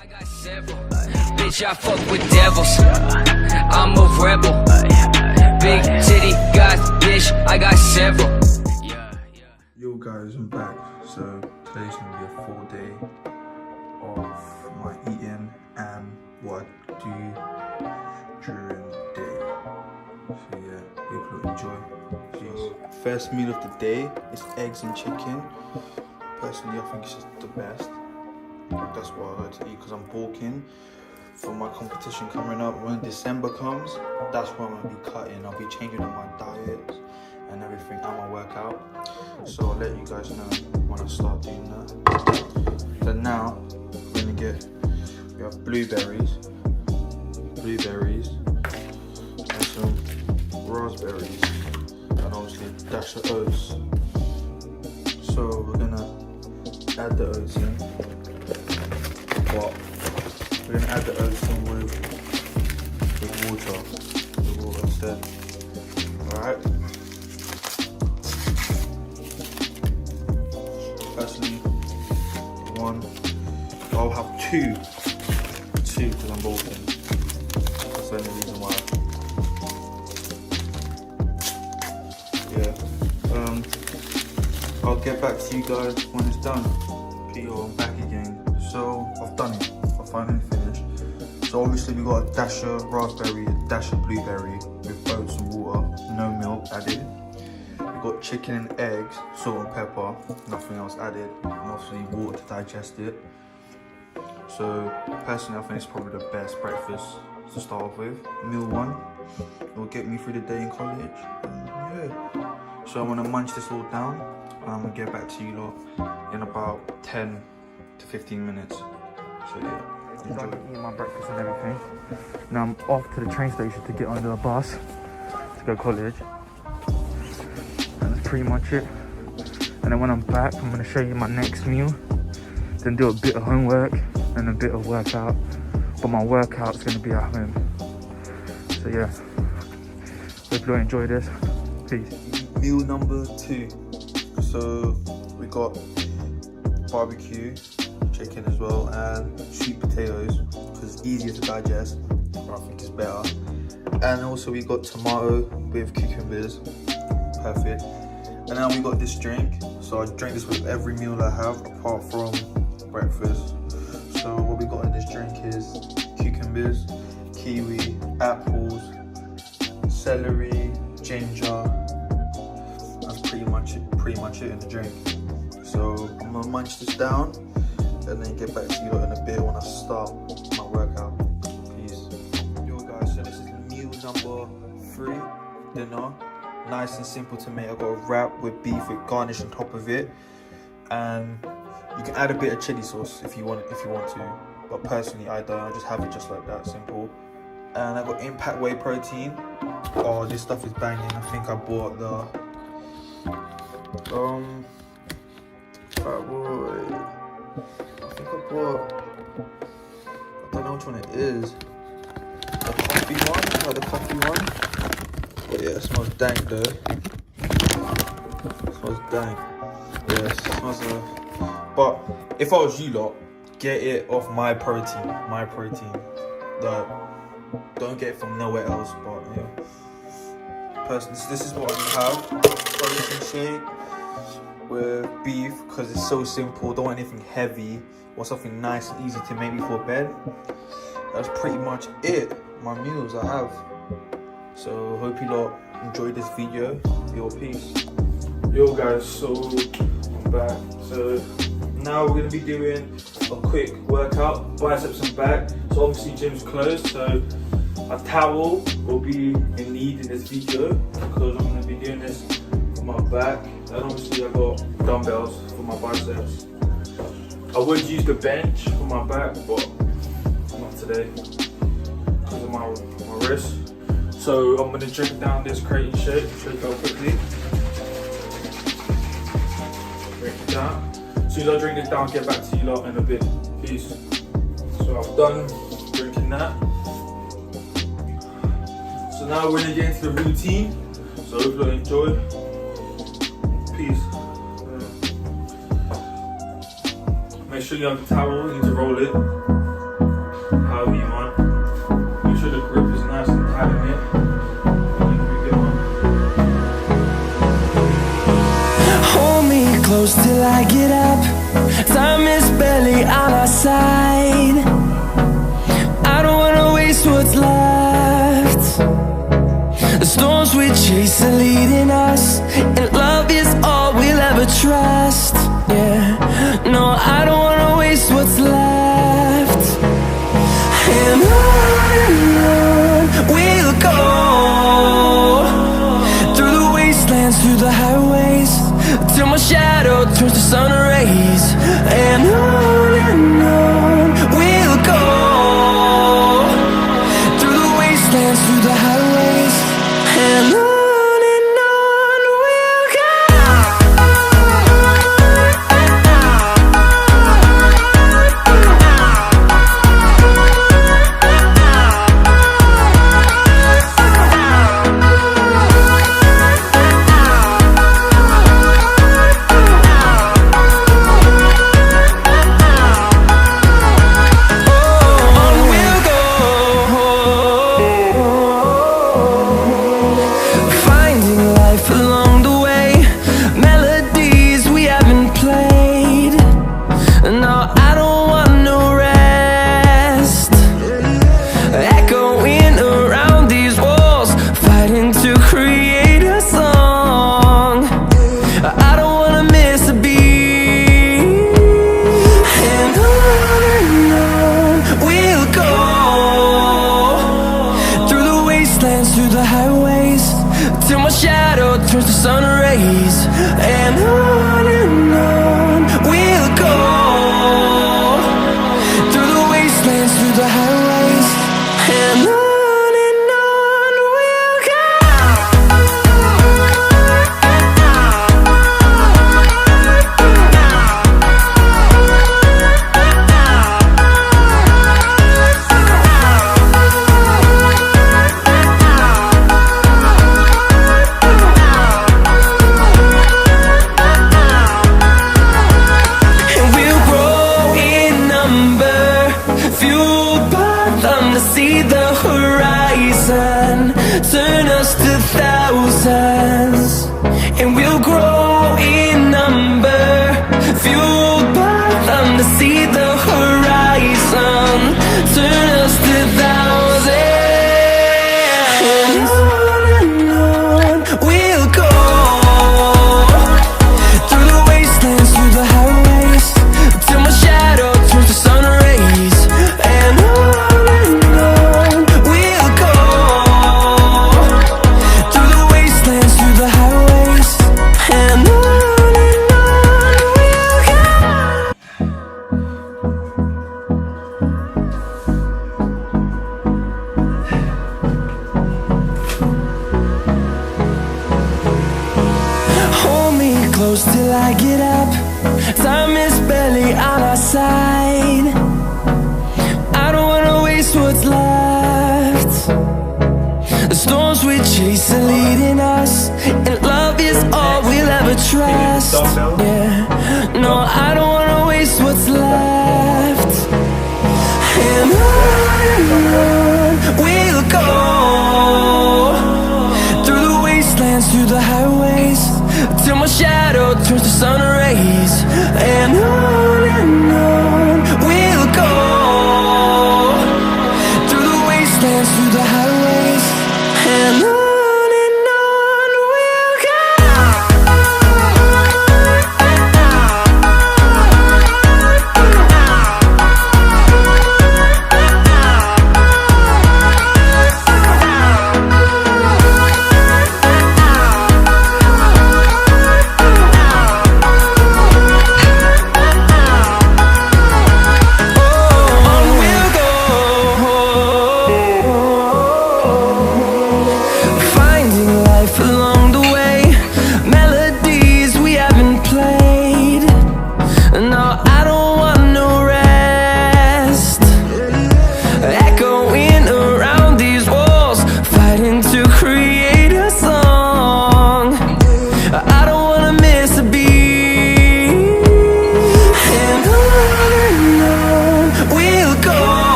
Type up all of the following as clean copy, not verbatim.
I got several. Bitch, I fuck with devils. I'm a rebel. Big titty got bitch. I got several. Yo guys, I'm back. So today's gonna be a full day of my eating and what I do during the day. So yeah, hope you enjoy. Cheers. First meal of the day is eggs and chicken. Personally, I think it's just the best. That's what I like to eat because I'm bulking for my competition coming up. When December comes, that's when I'm gonna be cutting. I'll be changing up my diet and everything and my workout. So I'll let you guys know when I start doing that. So now we're gonna we have blueberries, and some raspberries, and obviously a dash of oats. So we're gonna add the oats in. But we're gonna add the oats in with water instead. Alright. Personally, I'll have two because I'm bulking. That's the only reason why. Yeah. I'll get back to you guys when it's done. Peter, I'm back again. So I've done it. I finally finished. So obviously we got a dash of raspberry, a dash of blueberry with oats and water, no milk added. We got chicken and eggs, salt and pepper, nothing else added, and obviously water to digest it. So personally I think it's probably the best breakfast to start off with. Meal one, it will get me through the day in college. And yeah. So I'm gonna munch this all down and I'm gonna get back to you lot in about 10 to 15 minutes. So yeah, enjoy. I'm eating my breakfast and everything. Now I'm off to the train station to get on the bus to go college. And that's pretty much it. And then when I'm back, I'm gonna show you my next meal. Then do a bit of homework and a bit of workout. But my workout's gonna be at home. So yeah, hope you all enjoy this. Peace. Meal number 2. So we got barbecue chicken as well and sweet potatoes because it's easier to digest. I think it's better. And also we got tomato with cucumbers, perfect. And now we got this drink. So I drink this with every meal I have apart from breakfast. So what we got in this drink is cucumbers, kiwi, apples, celery, ginger. That's pretty much it in the drink. So I'm gonna munch this down and then get back to you in a bit when I start my workout. Peace. Yo guys, so this is meal number 3, dinner. Nice and simple to make. I got a wrap with beef with garnish on top of it, and you can add a bit of chili sauce if you want to. But personally, I don't. I just have it just like that, simple. And I got Impact Whey protein. Oh, this stuff is banging. I think I bought the Fat Boy. I think I bought, I don't know which one it is. The coffee one, like the coffee one. But yeah, it smells dank though. It smells dank. Yeah, it smells but if I was you lot, get it off my protein. Like, don't get it from nowhere else, but yeah. Personally, this is what I have. Protein shake with beef because it's so simple. Don't want anything heavy or something nice and easy to make before bed. That's pretty much it. My meals I have. So hope you lot enjoyed this video. Your peace. Yo guys, so I'm back. So now we're gonna be doing a quick workout, biceps and back. So obviously gym's closed, so a towel will be in need in this video because I'm gonna be doing this for my back. And obviously I got dumbbells for my biceps. I would use the bench for my back, but not today because of my wrist. So I'm gonna drink down this creatine shake. Shake out quickly. Drink it down. As soon as I drink this down, I'll get back to you lot in a bit. Peace. So I've done drinking that. So now we're gonna get into the routine. So hope you enjoy. Peace. Make sure you have the towel, you need to roll it. close till I get up. Time is barely on our side. I don't wanna waste what's left. The storms we chase are leading us, and love is all we'll ever trust. Yeah, no, I don't wanna waste what's left. And on we'll go, through the wastelands, through the highways, till my shadow turns to sun rays. And on we'll go, through the wastelands, through the highways, and on we'll go. Through the highways, till my shadow turns to sun rays. And on we'll go, through the wastelands, through the highways, and on we'll go. See the horizon turn us to thousands, and we'll grow in number, fueled by them. To see the horizon turn us to thousands, and on we'll go, through the wastelands, through the highways, till my shadow turns to sun rays. And close till I get up. Time is barely on our side. I don't wanna waste what's left. The storms we chase are leading us, and love is all we'll ever trust. Yeah, no, I don't wanna waste what's left. And on we'll go, through the wastelands, through the highways, till my shadow turns to sun rays. And on we'll go, through the wastelands, through the highways, and on we'll go.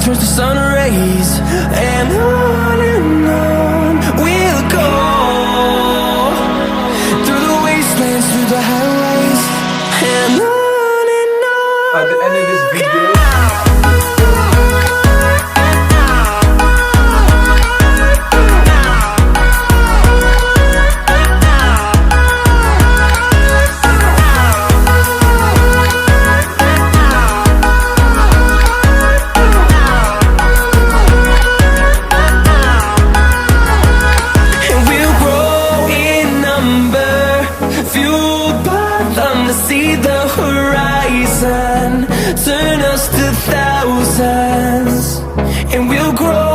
turns to sun rays, and on see the horizon, turn us to thousands, and we'll grow